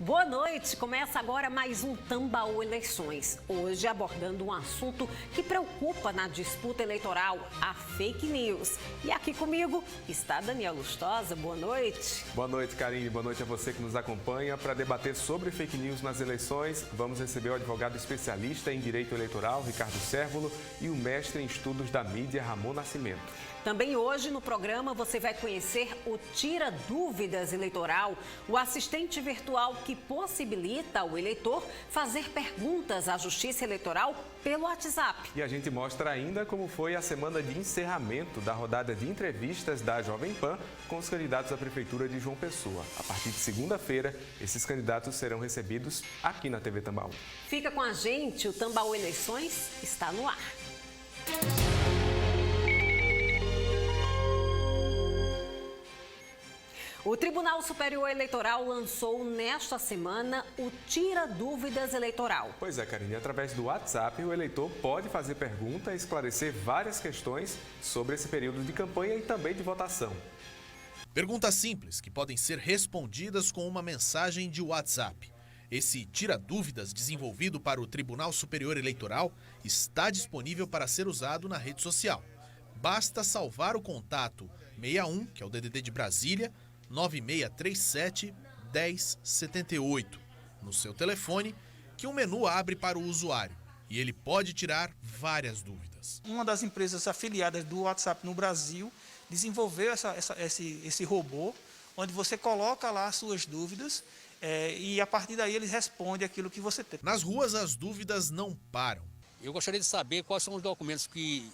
Boa noite, começa agora mais um Tambaú Eleições. Hoje abordando um assunto que preocupa na disputa eleitoral, a fake news. E aqui comigo está Daniel Lustosa, boa noite. Boa noite, Karine, boa noite a você que nos acompanha. Para debater sobre fake news nas eleições, vamos receber o advogado especialista em direito eleitoral, Ricardo Cérvulo, e o mestre em estudos da mídia, Ramon Nascimento. Também hoje no programa você vai conhecer o Tira Dúvidas Eleitoral, o assistente virtual que possibilita ao eleitor fazer perguntas à Justiça Eleitoral pelo WhatsApp. E a gente mostra ainda como foi a semana de encerramento da rodada de entrevistas da Jovem Pan com os candidatos à Prefeitura de João Pessoa. A partir de segunda-feira, esses candidatos serão recebidos aqui na TV Tambaú. Fica com a gente, o Tambaú Eleições está no ar. O Tribunal Superior Eleitoral lançou nesta semana o Tira Dúvidas Eleitoral. Pois é, Karine, através do WhatsApp, o eleitor pode fazer pergunta e esclarecer várias questões sobre esse período de campanha e também de votação. Perguntas simples que podem ser respondidas com uma mensagem de WhatsApp. Esse Tira Dúvidas desenvolvido para o Tribunal Superior Eleitoral está disponível para ser usado na rede social. Basta salvar o contato 61, que é o DDD de Brasília, 9637-1078 no seu telefone, que um menu abre para o usuário e ele pode tirar várias dúvidas. Uma das empresas afiliadas do WhatsApp no Brasil desenvolveu esse robô, onde você coloca lá as suas dúvidas e a partir daí ele responde aquilo que você tem. Nas ruas as dúvidas não param. Eu gostaria de saber quais são os documentos que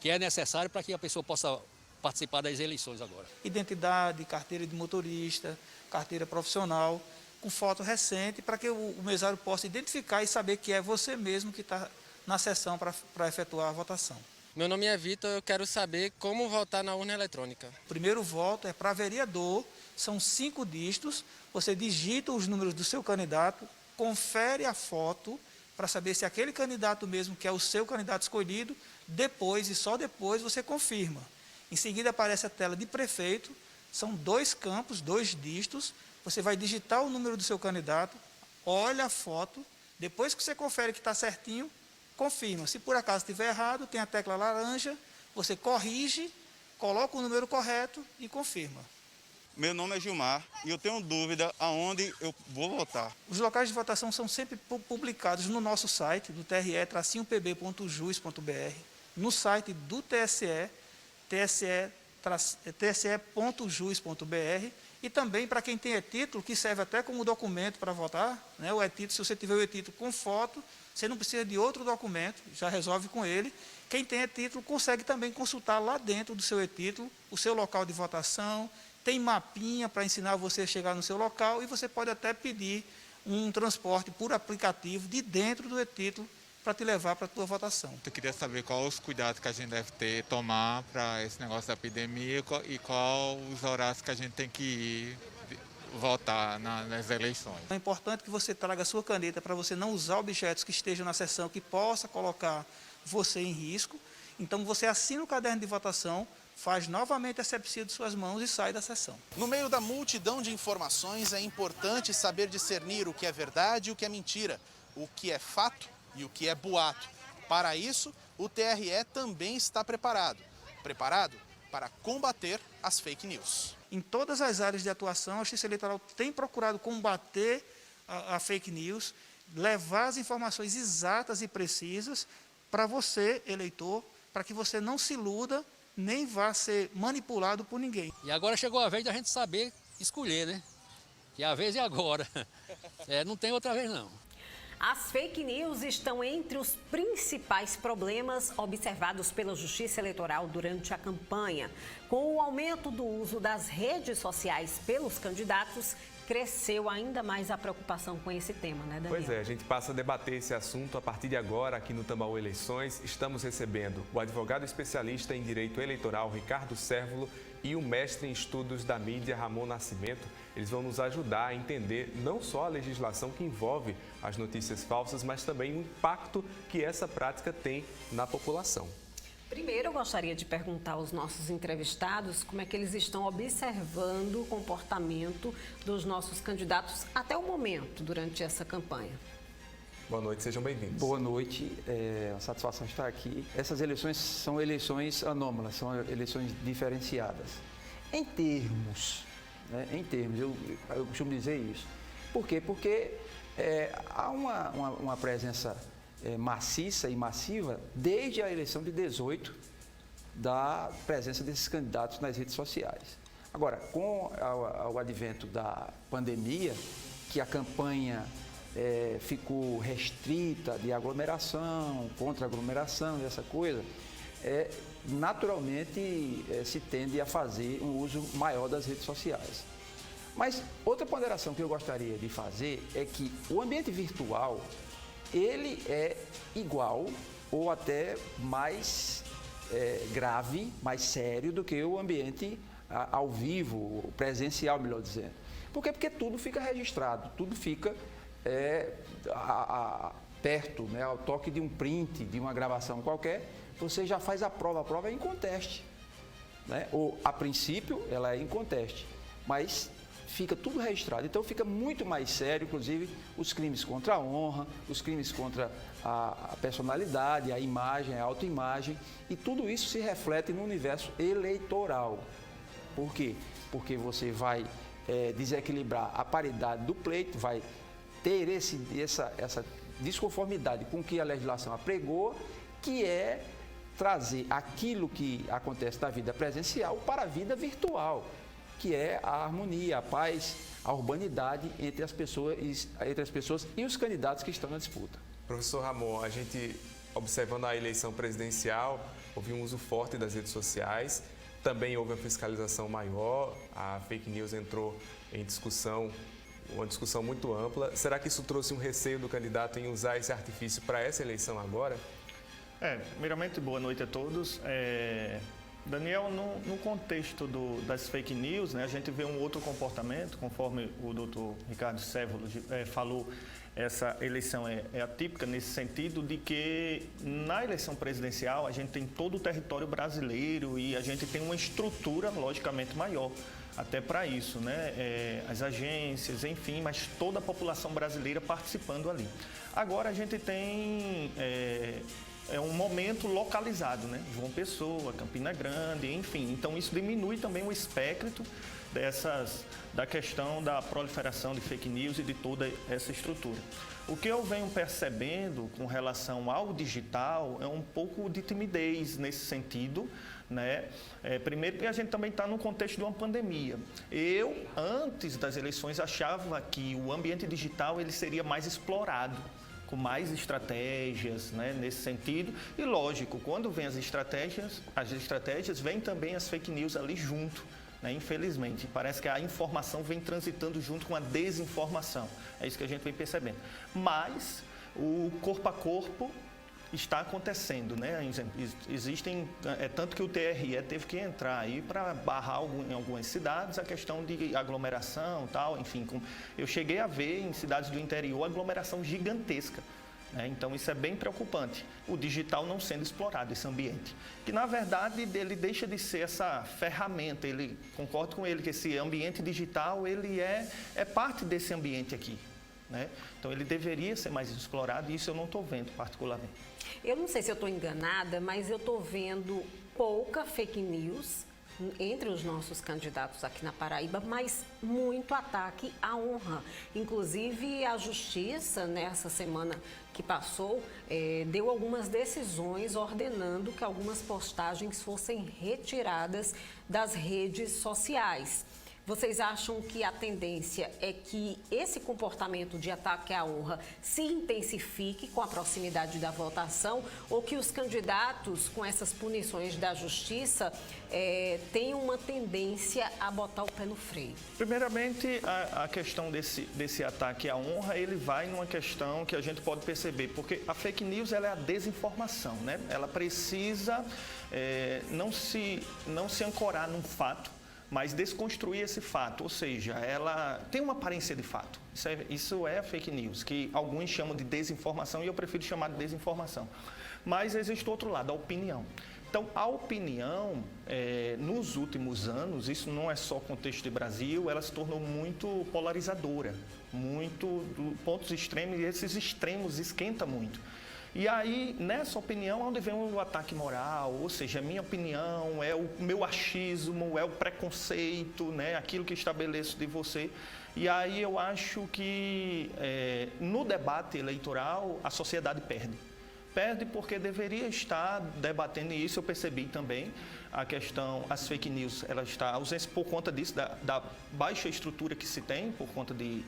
é necessário para que a pessoa possa participar das eleições agora. Identidade, carteira de motorista, carteira profissional, com foto recente, para que o mesário possa identificar e saber que é você mesmo que está na sessão para efetuar a votação. Meu nome é Vitor, eu quero saber como votar na urna eletrônica. O primeiro voto é para vereador, são 5 dígitos, você digita os números do seu candidato, confere a foto para saber se aquele candidato mesmo que é o seu candidato escolhido, depois e só depois você confirma. Em seguida aparece a tela de prefeito, são 2 campos, 2 dígitos, você vai digitar o número do seu candidato, olha a foto, depois que você confere que está certinho, confirma. Se por acaso estiver errado, tem a tecla laranja, você corrige, coloca o número correto e confirma. Meu nome é Gilmar e eu tenho dúvida aonde eu vou votar. Os locais de votação são sempre publicados no nosso site, do tre-pb.jus.br, no site do TSE, tse.jus.br, e também para quem tem e-título, que serve até como documento para votar, né? O e-título, se você tiver o e-título com foto, você não precisa de outro documento, já resolve com ele. Quem tem e-título consegue também consultar lá dentro do seu e-título o seu local de votação, tem mapinha para ensinar você a chegar no seu local e você pode até pedir um transporte por aplicativo de dentro do e-título para te levar para a tua votação. Eu queria saber quais os cuidados que a gente deve tomar para esse negócio da epidemia e quais os horários que a gente tem que ir votar nas eleições. É importante que você traga a sua caneta para você não usar objetos que estejam na sessão que possa colocar você em risco. Então você assina o caderno de votação, faz novamente a asepsia de suas mãos e sai da sessão. No meio da multidão de informações é importante saber discernir o que é verdade e o que é mentira, o que é fato e o que é boato. Para isso, o TRE também está preparado para combater as fake news. Em todas as áreas de atuação, a Justiça Eleitoral tem procurado combater a fake news, levar as informações exatas e precisas para você, eleitor, para que você não se iluda, nem vá ser manipulado por ninguém. E agora chegou a vez da gente saber escolher, né? Que a vez é agora. Não tem outra vez, não. As fake news estão entre os principais problemas observados pela Justiça Eleitoral durante a campanha. Com o aumento do uso das redes sociais pelos candidatos, cresceu ainda mais a preocupação com esse tema, né, Daniel? Pois é, a gente passa a debater esse assunto a partir de agora aqui no Tambaú Eleições. Estamos recebendo o advogado especialista em direito eleitoral, Ricardo Cérvulo, e o mestre em estudos da mídia, Ramon Nascimento. Eles vão nos ajudar a entender não só a legislação que envolve as notícias falsas, mas também o impacto que essa prática tem na população. Primeiro, eu gostaria de perguntar aos nossos entrevistados como é que eles estão observando o comportamento dos nossos candidatos até o momento, durante essa campanha. Boa noite, sejam bem-vindos. Boa noite, é uma satisfação estar aqui. Essas eleições são eleições anômalas, são eleições diferenciadas. Em termos, eu costumo dizer isso. Por quê? Porque há uma presença maciça e massiva desde a eleição de 18 da presença desses candidatos nas redes sociais. Agora, com o advento da pandemia, que a campanha ficou restrita de aglomeração, contra aglomeração e essa coisa, naturalmente se tende a fazer um uso maior das redes sociais. Mas outra ponderação que eu gostaria de fazer é que o ambiente virtual, ele é igual ou até mais grave, mais sério do que o ambiente ao vivo, presencial, melhor dizendo. Por quê? Porque tudo fica registrado, tudo fica perto, né, ao toque de um print, de uma gravação qualquer, você já faz a prova é em conteste. Né? Ou, a princípio, ela é em conteste, mas fica tudo registrado. Então, fica muito mais sério, inclusive, os crimes contra a honra, os crimes contra a personalidade, a imagem, a autoimagem, e tudo isso se reflete no universo eleitoral. Por quê? Porque você vai desequilibrar a paridade do pleito, vai ter essa desconformidade com o que a legislação apregoa, que é trazer aquilo que acontece na vida presencial para a vida virtual, que é a harmonia, a paz, a urbanidade entre as pessoas e os candidatos que estão na disputa. Professor Ramon, a gente, observando a eleição presidencial, houve um uso forte das redes sociais, também houve uma fiscalização maior, a fake news entrou em discussão, uma discussão muito ampla. Será que isso trouxe um receio do candidato em usar esse artifício para essa eleição agora? Primeiramente, boa noite a todos. Daniel, no contexto das fake news, né, a gente vê um outro comportamento, conforme o doutor Ricardo Sérvulo falou, essa eleição é atípica nesse sentido de que na eleição presidencial a gente tem todo o território brasileiro e a gente tem uma estrutura logicamente maior até para isso, né? As agências, enfim, mas toda a população brasileira participando ali. Agora a gente tem um momento localizado, né? João Pessoa, Campina Grande, enfim. Então isso diminui também o espectro da questão da proliferação de fake news e de toda essa estrutura. O que eu venho percebendo com relação ao digital é um pouco de timidez nesse sentido, né? Primeiro, porque a gente também está no contexto de uma pandemia. Eu, antes das eleições, achava que o ambiente digital ele seria mais explorado, com mais estratégias, né, nesse sentido. E lógico, quando vem as estratégias, vem também as fake news ali junto. Infelizmente, parece que a informação vem transitando junto com a desinformação. É isso que a gente vem percebendo. Mas o corpo a corpo está acontecendo, né? Existem, tanto que o TRE teve que entrar aí para barrar em algumas cidades a questão de aglomeração, tal, enfim. Eu cheguei a ver em cidades do interior aglomeração gigantesca. Então isso é bem preocupante, o digital não sendo explorado, esse ambiente. Que na verdade ele deixa de ser essa ferramenta, concordo com ele que esse ambiente digital ele é parte desse ambiente aqui. Né? Então ele deveria ser mais explorado e isso eu não estou vendo particularmente. Eu não sei se eu estou enganada, mas eu estou vendo pouca fake news entre os nossos candidatos aqui na Paraíba, mas muito ataque à honra. Inclusive, a Justiça, nessa semana que passou, deu algumas decisões ordenando que algumas postagens fossem retiradas das redes sociais. Vocês acham que a tendência é que esse comportamento de ataque à honra se intensifique com a proximidade da votação ou que os candidatos, com essas punições da Justiça, tenham uma tendência a botar o pé no freio? Primeiramente, a questão desse ataque à honra, ele vai numa questão que a gente pode perceber, porque a fake news ela é a desinformação, né? Ela precisa não se ancorar num fato, mas desconstruir esse fato, ou seja, ela tem uma aparência de fato. Isso é fake news, que alguns chamam de desinformação e eu prefiro chamar de desinformação. Mas existe outro lado, a opinião. Então, a opinião, nos últimos anos, isso não é só contexto de Brasil, ela se tornou muito polarizadora, muito pontos extremos, e esses extremos esquentam muito. E aí, nessa opinião, é onde vem o ataque moral, ou seja, a minha opinião, é o meu achismo, é o preconceito, né, aquilo que estabeleço de você. E aí eu acho que no debate eleitoral a sociedade perde. Perde porque deveria estar debatendo isso, eu percebi também a questão, as fake news, ela está ausente por conta disso, da baixa estrutura que se tem, por conta de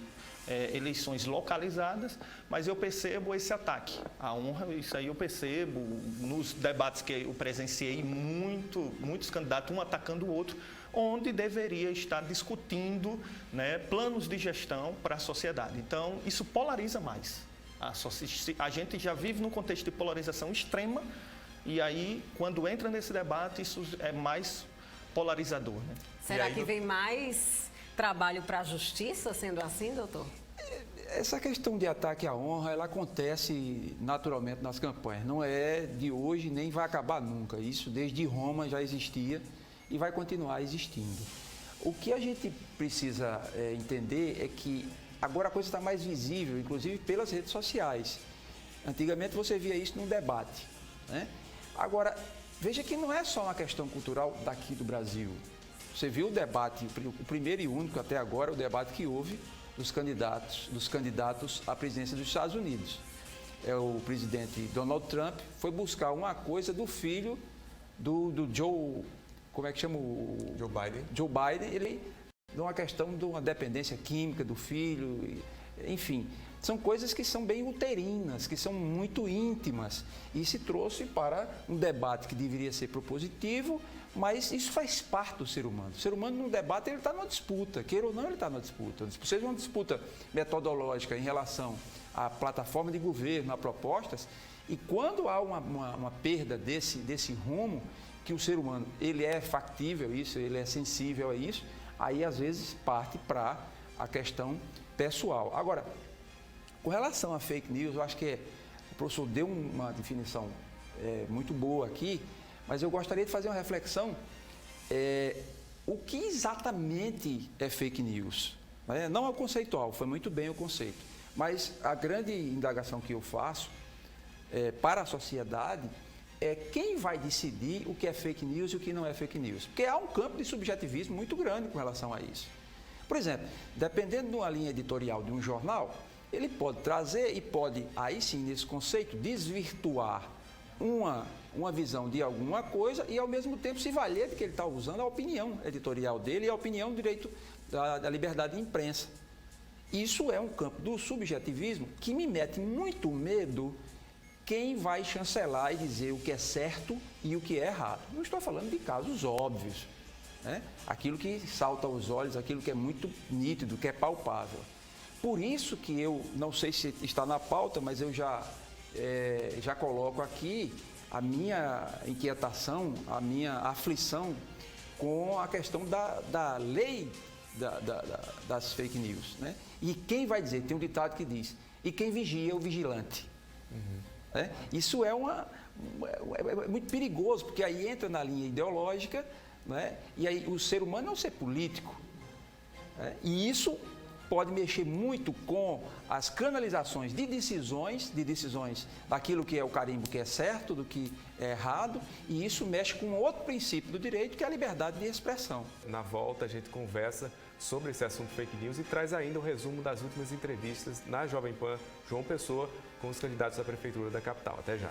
eleições localizadas, mas eu percebo esse ataque à honra, isso aí eu percebo nos debates que eu presenciei, muitos candidatos, um atacando o outro, onde deveria estar discutindo, né, planos de gestão para a sociedade. Então, isso polariza mais. A gente já vive num contexto de polarização extrema e aí, quando entra nesse debate, isso é mais polarizador. Né? Será que vem mais trabalho para a justiça sendo assim, doutor? Essa questão de ataque à honra, ela acontece naturalmente nas campanhas. Não é de hoje, nem vai acabar nunca. Isso desde Roma já existia e vai continuar existindo. O que a gente precisa entender é que agora a coisa está mais visível, inclusive pelas redes sociais. Antigamente você via isso num debate, né? Agora, veja que não é só uma questão cultural daqui do Brasil. Você viu o debate, o primeiro e único até agora, o debate que houve dos candidatos à presidência dos Estados Unidos. O presidente Donald Trump foi buscar uma coisa do filho do Joe, como é que chama o... Joe Biden. Joe Biden, ele, de uma questão de uma dependência química do filho, enfim. São coisas que são bem uterinas, que são muito íntimas. E se trouxe para um debate que deveria ser propositivo, mas isso faz parte do ser humano. O ser humano, no debate, ele está numa disputa. Queira ou não, ele está numa disputa. Seja uma disputa metodológica em relação à plataforma de governo, a propostas, e quando há uma perda desse rumo, que o ser humano, ele é factível a isso, ele é sensível a isso, aí, às vezes, parte para a questão pessoal. Agora, com relação a fake news, eu acho que o professor deu uma definição muito boa aqui, mas eu gostaria de fazer uma reflexão. O que exatamente é fake news? Não é o conceitual, foi muito bem o conceito, mas a grande indagação que eu faço para a sociedade é quem vai decidir o que é fake news e o que não é fake news. Porque há um campo de subjetivismo muito grande com relação a isso. Por exemplo, dependendo de uma linha editorial de um jornal, ele pode trazer e pode, aí sim, nesse conceito, desvirtuar uma visão de alguma coisa e, ao mesmo tempo, se valer de que ele está usando a opinião editorial dele e a opinião do direito da liberdade de imprensa. Isso é um campo do subjetivismo que me mete muito medo quem vai chancelar e dizer o que é certo e o que é errado. Não estou falando de casos óbvios, né? Aquilo que salta aos olhos, aquilo que é muito nítido, que é palpável. Por isso que eu, não sei se está na pauta, mas eu já coloco aqui a minha inquietação, a minha aflição com a questão da lei das fake news, né? E quem vai dizer, tem um ditado que diz, e quem vigia é o vigilante. Né? Isso é muito perigoso, porque aí entra na linha ideológica, né? E aí o ser humano é um ser político, né? E isso pode mexer muito com as canalizações de decisões daquilo que é o carimbo que é certo, do que é errado, e isso mexe com outro princípio do direito, que é a liberdade de expressão. Na volta, a gente conversa sobre esse assunto fake news e traz ainda o resumo das últimas entrevistas na Jovem Pan João Pessoa com os candidatos à Prefeitura da capital. Até já.